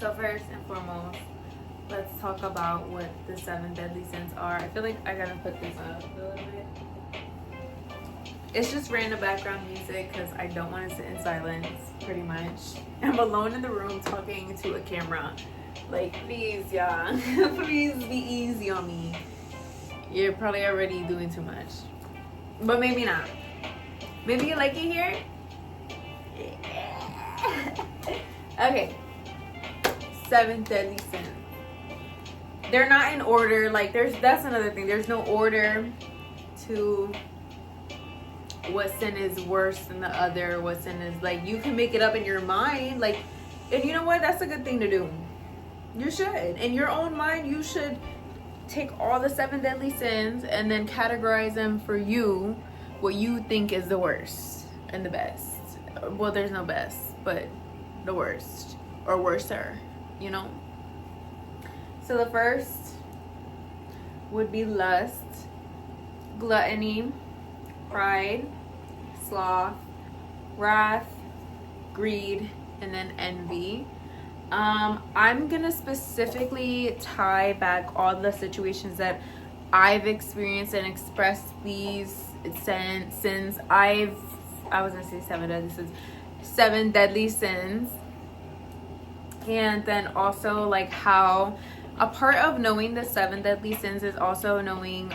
So first and foremost, let's talk about what the 7 deadly sins are. I feel like I gotta put this up a little bit. It's just random background music because I don't want to sit in silence, pretty much. I'm alone in the room talking to a camera. Like, please, y'all. Please be easy on me. You're probably already doing too much. But maybe not. Maybe you like it here? Yeah. Okay. 7 deadly sins. They're not in order. Like, that's another thing. There's no order to what sin is worse than the other, what sin is, like, you can make it up in your mind, like, and you know what, that's a good thing to do. You should, in your own mind, you should take all the 7 deadly sins and then categorize them for you, what you think is the worst and the best. Well, there's no best, but the worst or worser, you know. So the first would be lust, gluttony, pride, sloth, wrath, greed, and then envy. I'm gonna specifically tie back all the situations that I've experienced and expressed these sins. I was gonna say 7 deadly sins. 7 deadly sins. And then also, like, how a part of knowing the 7 deadly sins is also knowing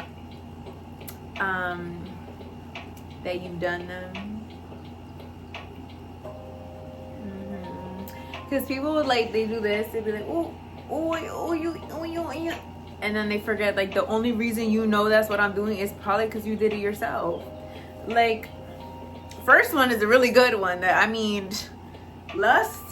that you've done them. Because people would, like, they do this, they'd be like, you, and then they forget, like, the only reason you know that's what I'm doing is probably because you did it yourself. Like, first one is a really good one. That, I mean, lust.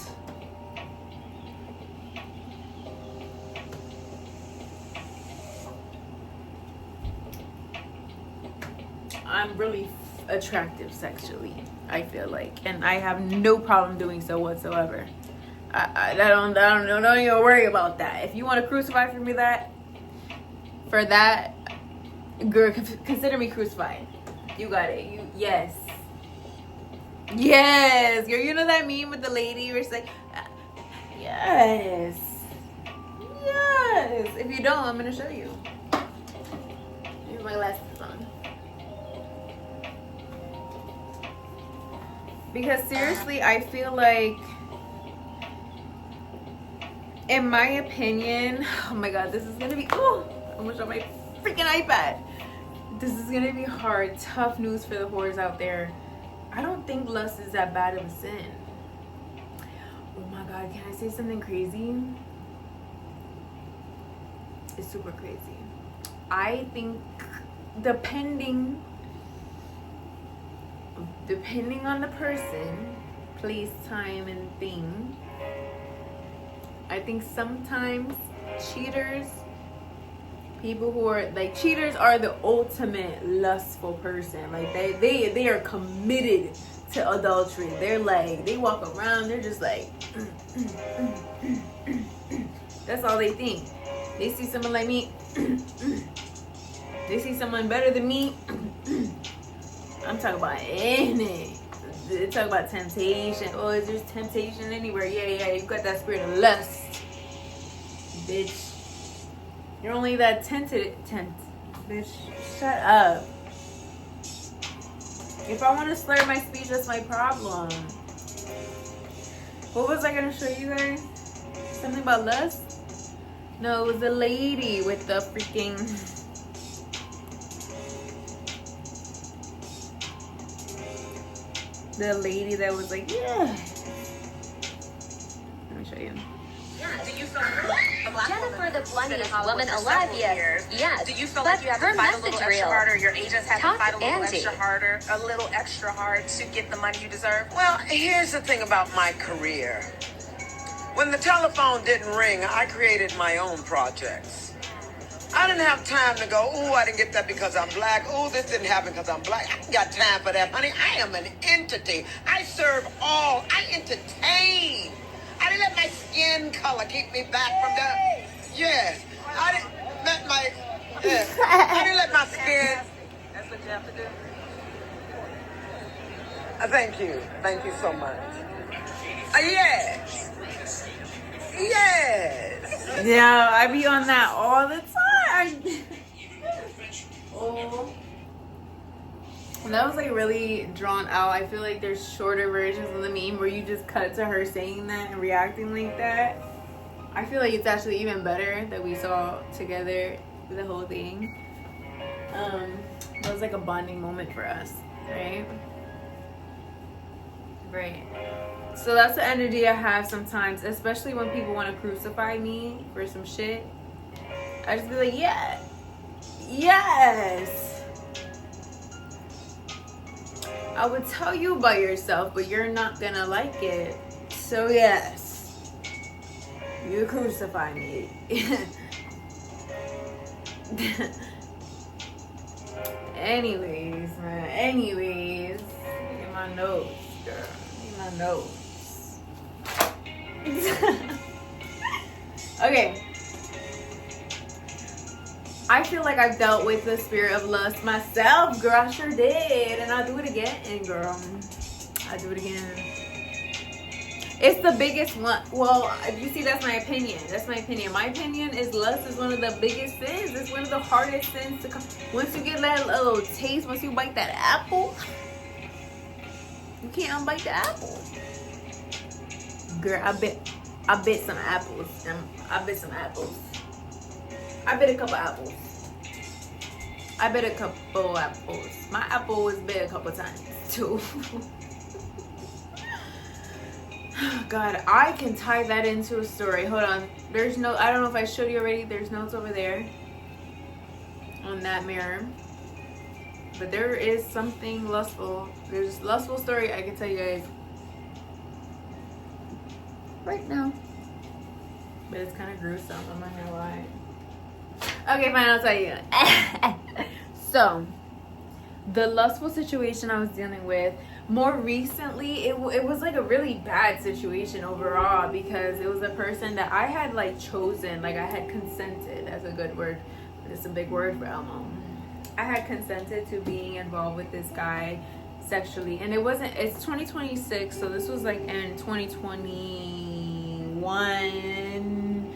I'm really attractive sexually, I feel like, and I have no problem doing so whatsoever. I don't even worry about that. If you want to crucify for that, girl, consider me crucified. You got it. Yes, girl. You know that meme with the lady where it's like, yes. If you don't, I'm gonna show you. Here's my glasses on. Because seriously, I feel like, in my opinion, oh my god, this is gonna be, I'm gonna show my freaking iPad. This is gonna be hard, tough news for the whores out there. I don't think lust is that bad of a sin. Oh my god, can I say something crazy? It's super crazy. I think depending on the person, place, time, and thing, I think sometimes people who are like cheaters are the ultimate lustful person. Like they are committed to adultery. They're like, they walk around, they're just like that's all they think. They see someone like me, they see someone better than me. I'm talking about any. They talk about temptation. Oh, is there temptation anywhere? Yeah. You got that spirit of lust, bitch. You're only that bitch. Shut up. If I want to slur my speech, that's my problem. What was I gonna show you guys? Something about lust? No, it was the lady with the freaking. The lady that was like, yeah. Let me show you. Yeah, do you feel like Jennifer, the bluntest woman alive yet? Yes. Do you feel like you have to fight a little extra harder? Your agents have to fight a little extra hard to get the money you deserve? Well, here's the thing about my career. When the telephone didn't ring, I created my own projects. I didn't have time to go, ooh, I didn't get that because I'm black. Ooh, this didn't happen because I'm black. I ain't got time for that, honey. I am an entity. I serve all. I entertain. I didn't let my skin color keep me back from the... Yes. I didn't let my... Yes. I didn't let my skin... That's what you have to do. Thank you. Thank you so much. Yes. Yes. Yeah, I be on that all the time. Oh. And that was like really drawn out. I feel like there's shorter versions of the meme where you just cut to her saying that and reacting like that. I feel like it's actually even better that we saw together the whole thing. It was like a bonding moment for us, right? Right. So that's the energy I have sometimes, especially when people want to crucify me for some shit. I just be like, yeah, yes. I would tell you about yourself, but you're not gonna like it. So yes, you crucify me. Anyways, man. Anyways, look at my nose, girl. Look at my nose. Okay. I feel like I've dealt with the spirit of lust myself, girl. I sure did. And I'll do it again, girl. I'll do it again. It's the biggest one. Well, you see, that's my opinion. That's my opinion. My opinion is lust is one of the biggest sins. It's one of the hardest sins to come. Once you get that little taste, once you bite that apple, you can't unbite the apple. Girl, I bit some apples. I bit some apples. I bit a couple apples. I bit a couple apples. My apple was bit a couple times too. God, I can tie that into a story. Hold on. There's no, I don't know if I showed you already. There's notes over there on that mirror. But there is something lustful. There's a lustful story I can tell you guys right now. But it's kind of gruesome. I'm not gonna lie. Okay, fine, I'll tell you. So, the lustful situation I was dealing with, more recently, it was like a really bad situation overall, because it was a person that I had like chosen, like I had consented. That's a good word, but it's a big word for Elmo. I had consented to being involved with this guy sexually, and it's 2026, so this was like in 2021,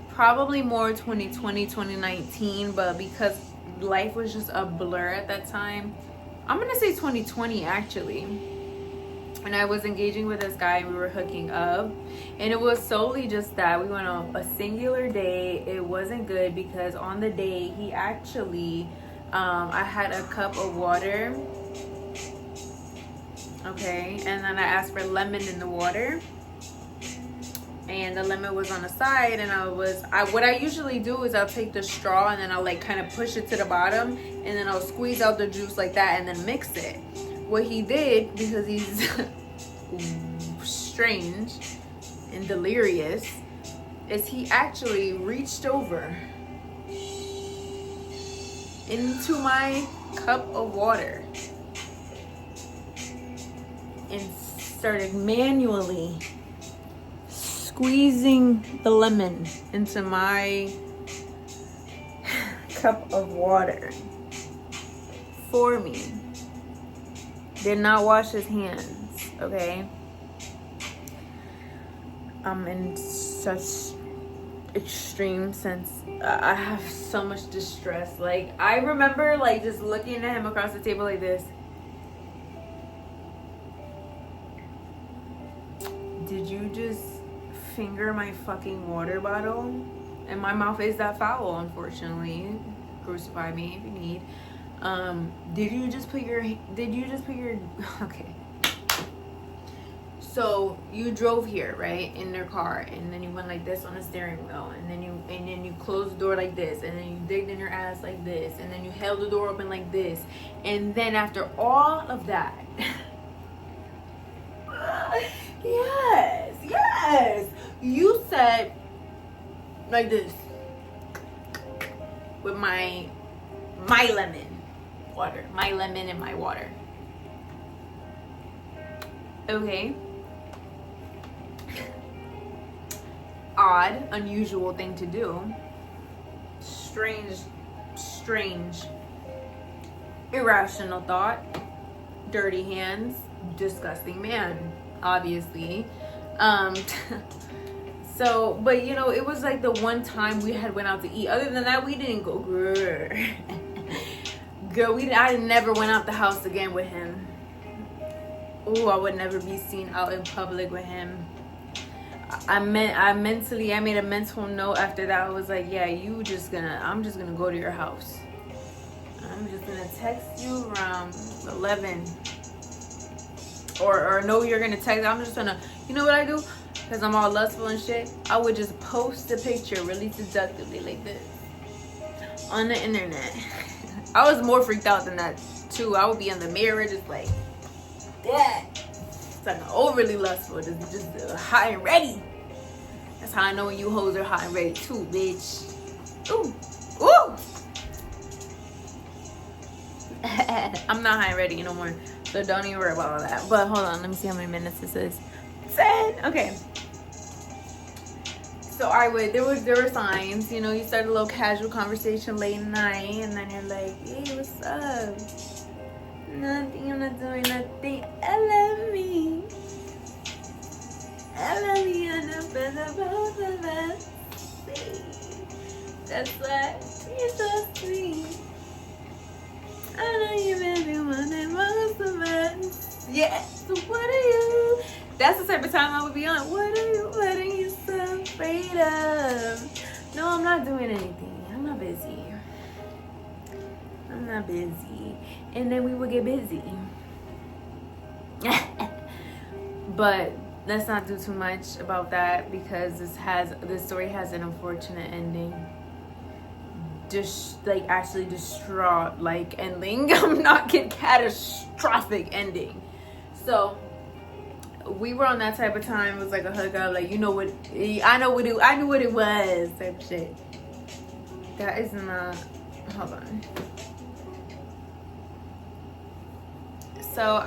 probably more 2020, 2019, but because life was just a blur at that time, I'm gonna say 2020 actually. And I was engaging with this guy, we were hooking up, and it was solely just that we went on a singular day. It wasn't good because on the day he actually I had a cup of water, okay, and then I asked for lemon in the water, and the lemon was on the side, and what I usually do is I'll take the straw and then I'll like kind of push it to the bottom, and then I'll squeeze out the juice like that and then mix it. What he did, because he's strange and delirious, is he actually reached over into my cup of water and started manually squeezing the lemon into my cup of water for me. Did not wash his hands, okay? I'm in such extreme sense. I have so much distress. Like, I remember like just looking at him across the table like this. Did you just finger my fucking water bottle? And my mouth is that foul, unfortunately. Crucify me if you need. Did you just put your okay. So you drove here, right, in their car, and then you went like this on the steering wheel, and then you closed the door like this, and then you digged in your ass like this, and then you held the door open like this, and then after all of that, yes, you said like this with my lemon water, my lemon and my water. Okay. Odd, unusual thing to do. Strange, irrational thought. Dirty hands, disgusting man, obviously. So, but you know, it was like the one time we had went out to eat. Other than that, we didn't go. Girl, I never went out the house again with him. Oh, I would never be seen out in public with him. I made a mental note after that. I was like, yeah, I'm just gonna go to your house. I'm just gonna text you around 11. Or no, you're gonna text. I'm just gonna, you know what I do? Because I'm all lustful and shit. I would just post a picture really seductively like this on the internet. I was more freaked out than that too. I would be in the mirror just like that. It's like overly lustful, just hot and ready. That's how I know when you hoes are hot and ready too, bitch. Ooh, ooh. I'm not hot and ready no more, so don't even worry about all that. But hold on, let me see how many minutes this is. 10. Okay. So there were signs, you know. You start a little casual conversation late at night, and then you're like, hey, what's up? Nothing, I'm not doing nothing. I love me. I love you, and I'm better both of us. That's why you're so sweet. I know you baby more than most of us. Yes. So what are you? That's the type of time I would be on. What are you so afraid of? No, I'm not doing anything. I'm not busy. And then we would get busy. But let's not do too much about that, because this story has an unfortunate ending. Just like actually distraught like ending. I'm not getting catastrophic ending. So we were on that type of time. It was like a hookup, like, you know what, I knew what it was type shit. That is not, hold on. So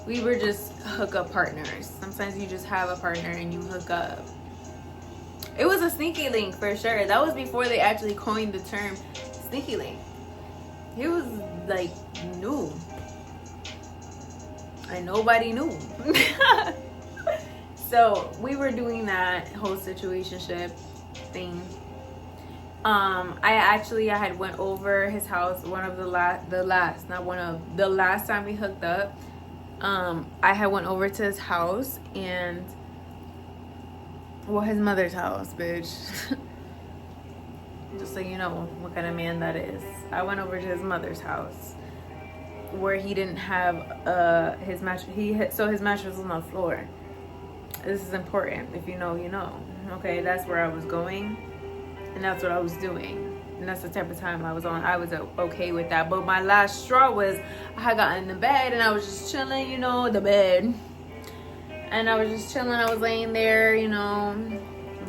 we were just hookup partners. Sometimes you just have a partner and you hook up. It was a sneaky link for sure. That was before they actually coined the term sneaky link. It was like new. And nobody knew. So we were doing that whole situationship thing. I had went over his house the last time we hooked up. I had went over to his house, and his mother's house, bitch. Just so you know what kind of man that is. I went over to his mother's house where he didn't have his mattress. So his mattress was on the floor. This is important. If you know, you know. Okay, that's where I was going, and that's what I was doing, and that's the type of time I was on. I was okay with that. But my last straw was I had gotten in the bed and I was just chilling, you know, the bed. And I was just chilling. I was laying there, you know,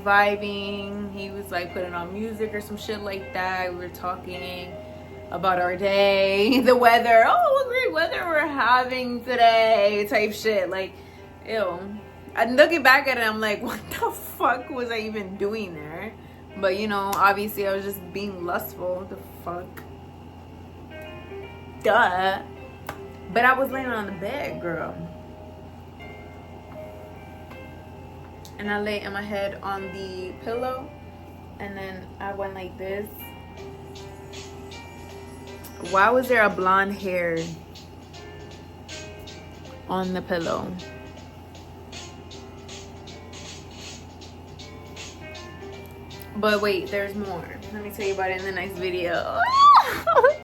vibing. He was like putting on music or some shit like that. We were talking about our day, the weather. Oh, what great weather we're having today, type shit. Like, ew. I'm looking back at it, I'm like, what the fuck was I even doing there? But, you know, obviously I was just being lustful. What the fuck? Duh. But I was laying on the bed, girl. And I lay my head on the pillow, and then I went like this. Why was there a blonde hair on the pillow? But wait, there's more. Let me tell you about it in the next video.